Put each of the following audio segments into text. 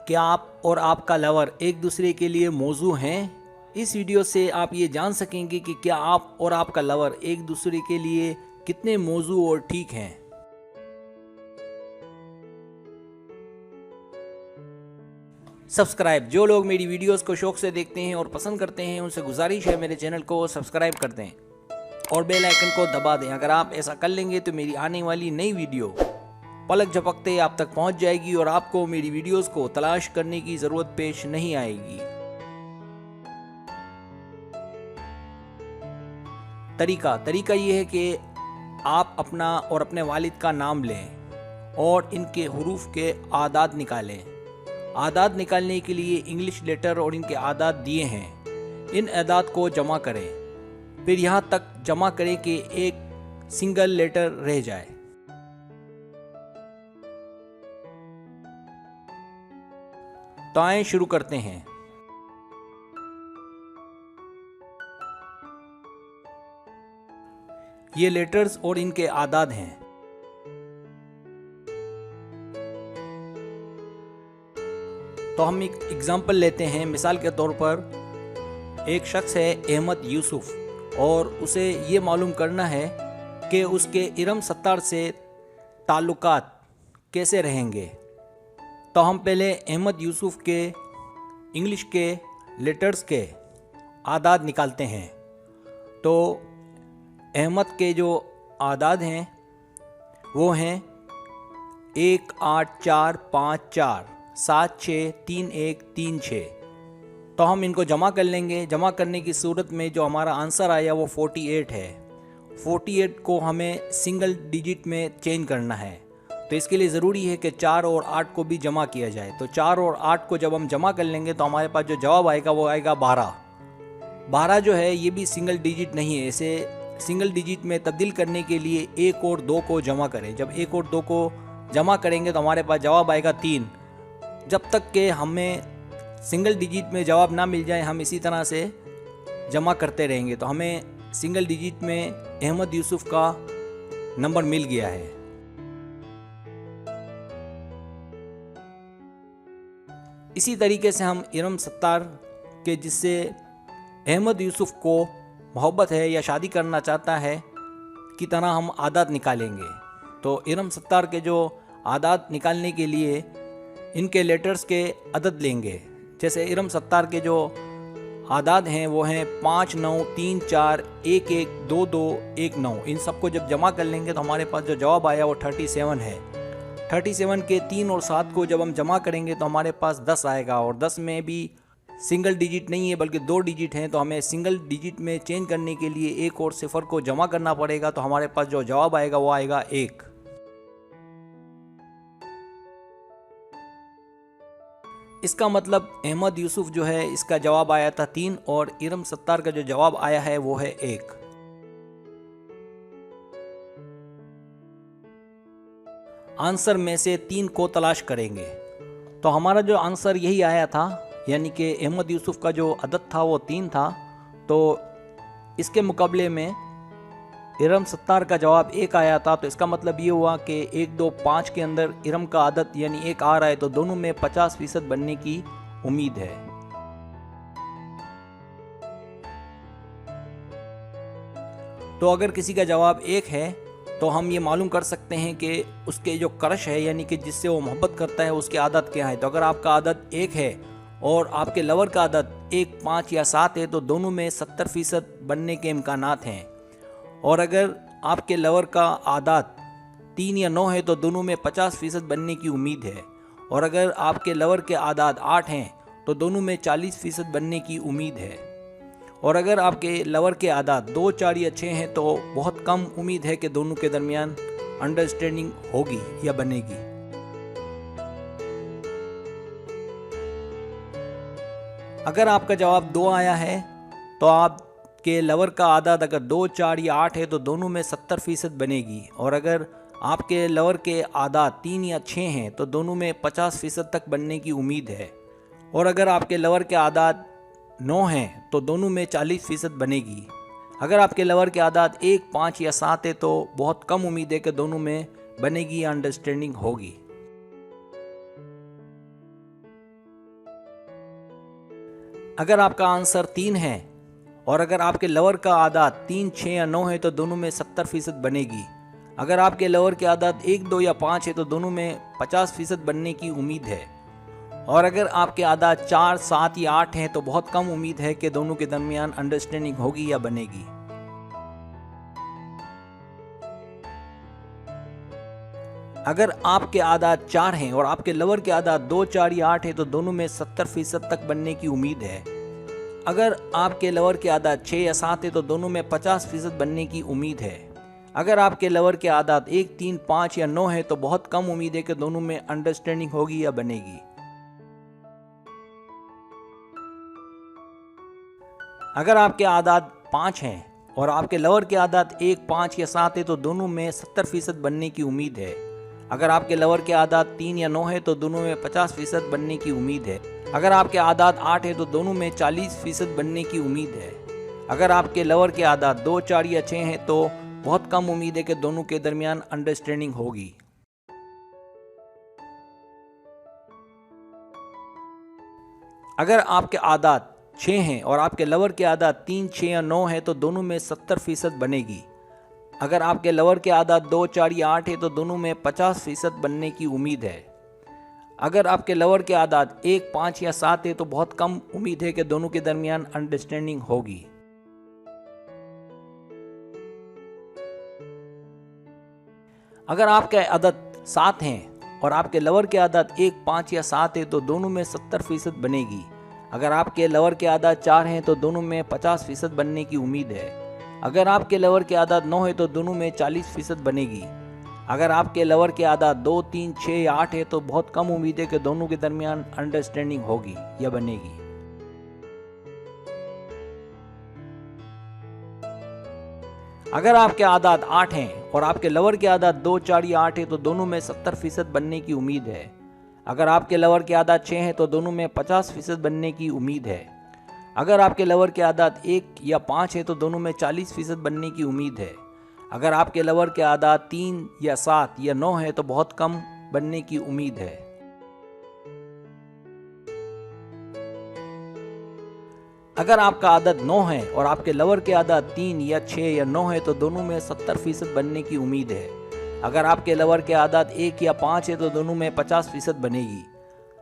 क्या आप और आपका लवर एक दूसरे के लिए मौजू हैं? इस वीडियो से आप ये जान सकेंगे कि क्या आप और आपका लवर एक दूसरे के लिए कितने मौजू और ठीक हैं। सब्सक्राइब, जो लोग मेरी वीडियोस को शौक से देखते हैं और पसंद करते हैं उनसे गुजारिश है मेरे चैनल को सब्सक्राइब कर दें और बेल आइकन को दबा दें। अगर आप ऐसा कर लेंगे तो मेरी आने वाली नई वीडियो पलक झपकते आप तक पहुंच जाएगी और आपको मेरी वीडियोस को तलाश करने की ज़रूरत पेश नहीं आएगी। तरीका ये है कि आप अपना और अपने वालिद का नाम लें और इनके हुरूफ के आदाद निकालें। आदाद निकालने के लिए इंग्लिश लेटर और इनके आदाद दिए हैं। इन आदाद को जमा करें, फिर यहाँ तक जमा करें कि एक सिंगल लेटर रह जाए। तो आइए शुरू करते हैं। ये लेटर्स और इनके आदाद हैं। तो हम एक एग्जाम्पल लेते हैं। मिसाल के तौर पर एक शख्स है अहमद यूसुफ और उसे ये मालूम करना है कि उसके इरम सत्तार से ताल्लुकात कैसे रहेंगे। तो हम पहले अहमद यूसुफ के इंग्लिश के लेटर्स के आदाद निकालते हैं। तो अहमद के जो आदाद हैं वो हैं 1 8 4 5 4 7 6 3 1 3 6। तो हम इनको जमा कर लेंगे। जमा करने की सूरत में जो हमारा आंसर आया वो 48 है। 48 को हमें सिंगल डिजिट में चेंज करना है। तो इसके लिए ज़रूरी है कि 4 और 8 को भी जमा किया जाए। तो 4 और 8 को जब हम जमा कर लेंगे तो हमारे पास जो जवाब आएगा वो आएगा 12। 12 जो है ये भी सिंगल डिजिट नहीं है। इसे सिंगल डिजिट में तब्दील करने के लिए 1 और 2 को जमा करें। जब 1 और 2 को जमा करेंगे तो हमारे पास जवाब आएगा 3। जब तक कि हमें सिंगल डिजिट में जवाब ना मिल जाए हम इसी तरह से जमा करते रहेंगे। तो हमें सिंगल डिजिट में अहमद यूसुफ का नंबर मिल गया है। इसी तरीके से हम इरम सत्तार के जिससे अहमद यूसुफ को मोहब्बत है या शादी करना चाहता है की तरह हम आदाद निकालेंगे। तो इरम सत्तार के जो आदाद निकालने के लिए इनके लेटर्स के अदद लेंगे। जैसे इरम सत्तार के जो आदाद हैं वो हैं 5 9 3 4 1 1 2 2 1 9। इन सबको जब जमा कर लेंगे तो हमारे पास जो जवाब आया वो 37 है। 37 के 3 और 7 को जब हम जमा करेंगे तो हमारे पास 10 आएगा और 10 में भी सिंगल डिजिट नहीं है बल्कि 2 डिजिट हैं। तो हमें सिंगल डिजिट में चेंज करने के लिए 1 और 0 को जमा करना पड़ेगा। तो हमारे पास जो जवाब आएगा वो आएगा 1। इसका मतलब अहमद यूसुफ जो है इसका जवाब आया था 3 और इरम सत्तार का जो जवाब आया है वो है 1। आंसर में से 3 को तलाश करेंगे। तो हमारा जो आंसर यही आया था, यानी कि अहमद यूसुफ का जो अदद था वो 3 था। तो इसके मुकाबले में इरम सत्तार का जवाब 1 आया था। तो इसका मतलब ये हुआ कि 1 2 5 के अंदर इरम का अदद यानी 1 आ रहा है। तो दोनों में 50% बनने की उम्मीद है। तो अगर किसी का जवाब 1 है तो हम ये मालूम कर सकते हैं कि उसके जो क्रश है यानी कि जिससे वो मोहब्बत करता है उसके आदत क्या है। तो अगर आपका आदत 1 है और आपके लवर का आदत 1 5 या 7 है तो दोनों में 70% बनने के इम्कानात हैं। और अगर आपके लवर का आदात 3 या 9 है तो दोनों में 50% बनने की उम्मीद है। और अगर आपके लवर के आदात 8 हैं तो दोनों में 40% बनने की उम्मीद है। और अगर आपके लवर के आदात 2 4 या 6 हैं तो बहुत कम उम्मीद है कि दोनों के दरमियान अंडरस्टैंडिंग होगी या बनेगी। अगर आपका जवाब 2 आया है तो आपके लवर का आदाद अगर 2 4 या 8 है तो दोनों में 70% बनेगी। और अगर आपके लवर के आदाद 3 या 6 हैं तो दोनों में 50% तक बनने की उम्मीद है। और अगर आपके लवर के आदाद 9 हैं तो दोनों में 40% बनेगी। अगर आपके लवर के आदाद 1 5 या 7 है तो बहुत कम उम्मीद है कि दोनों में बनेगी या अंडरस्टैंडिंग होगी। अगर आपका आंसर 3 है और अगर आपके लवर का आदाद 3, 6 या 9 है तो दोनों में 70% बनेगी। अगर आपके लवर के आदाद 1, 2 या 5 है तो दोनों में 50% बनने की उम्मीद है। और अगर आपके आदाद 4, 7 या 8 हैं तो बहुत कम उम्मीद है कि दोनों के दरमियान अंडरस्टैंडिंग होगी या बनेगी। अगर आपके आदाद 4 हैं और आपके लवर के आदाद 2, 4 या 8 है तो दोनों में 70% तक बनने की उम्मीद है। अगर आपके लवर के आदाद 6 या 7 है तो दोनों में 50% बनने की उम्मीद है। अगर आपके लवर के आदाद 1, 3, 5 या 9 है तो बहुत कम उम्मीद है कि दोनों में अंडरस्टैंडिंग होगी या बनेगी। अगर आपके आदाद 5 हैं और आपके लवर के आदाद 1, 5 या 7 है तो दोनों में 70% बनने की उम्मीद है। अगर आपके लवर के आदाद 3 या 9 है तो दोनों में 50% बनने की उम्मीद है। अगर आपके आदाद 8 है तो दोनों में 40% बनने की उम्मीद है। अगर आपके लवर के आदाद 2, 4 या 6 हैं तो बहुत कम उम्मीद है कि दोनों के दरमियान अंडरस्टैंडिंग होगी। अगर आपके आदाद 6 हैं और आपके लवर के आदाद 3, 6 या 9 है तो दोनों में 70% बनेगी। अगर आपके लवर के आदाद 2, 4 या 8 है तो दोनों में 50% बनने की उम्मीद है। अगर आपके लवर के आदाद 1, 5 या 7 है तो बहुत कम उम्मीद है कि दोनों के दरमियान अंडरस्टैंडिंग होगी। अगर आपके आदत 7 हैं और आपके लवर के आदत 1, 5 या 7 है तो दोनों में 70% बनेगी। अगर आपके लवर के आदत 4 हैं तो दोनों में 50% बनने की उम्मीद है। अगर आपके लवर के आदत 9 है तो दोनों में 40% बनेगी। अगर आपके लवर के आदत 2, 3, 6 या 8 है तो बहुत कम उम्मीद है कि दोनों के दरमियान अंडरस्टैंडिंग होगी या बनेगी। अगर आपके आदाद 8 हैं और आपके लवर के आदाद 2, 4 या 8 है तो दोनों में 70% बनने की उम्मीद है। अगर आपके लवर के आदाद 6 हैं तो दोनों में 50% बनने की उम्मीद है। अगर आपके लवर के आदाद 1 या 5 है तो दोनों में 40% बनने की उम्मीद है। अगर आपके लवर के आदाद 3 या 7 या 9 है तो बहुत कम बनने की उम्मीद है। अगर आपका आदत 9 है और आपके लवर के आदत 3 या 6 या 9 है तो दोनों में 70% बनने की उम्मीद है। अगर आपके लवर के आदत 1 या 5 है तो दोनों में 50% बनेगी।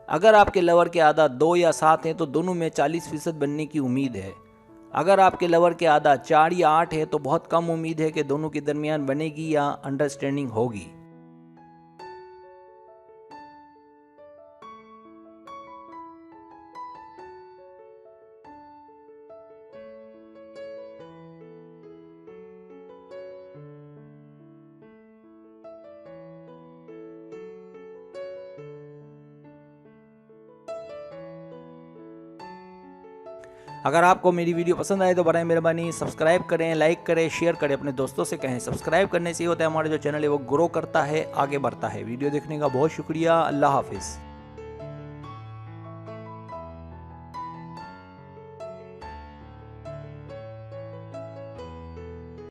अगर आपके लवर के आदत 2 या 7 है तो दोनों में 40% बनने की उम्मीद है। अगर आपके लवर के आदत 4 या 8 है तो बहुत कम उम्मीद है कि दोनों के दरमियान बनेगी या अंडरस्टैंडिंग होगी। अगर आपको मेरी वीडियो पसंद आए तो बराए मेहरबानी सब्सक्राइब करें, लाइक करें, शेयर करें, अपने दोस्तों से कहें। सब्सक्राइब करने से ये होता है हमारा जो चैनल है वो ग्रो करता है, आगे बढ़ता है। वीडियो देखने का बहुत शुक्रिया। अल्लाह हाफिज़।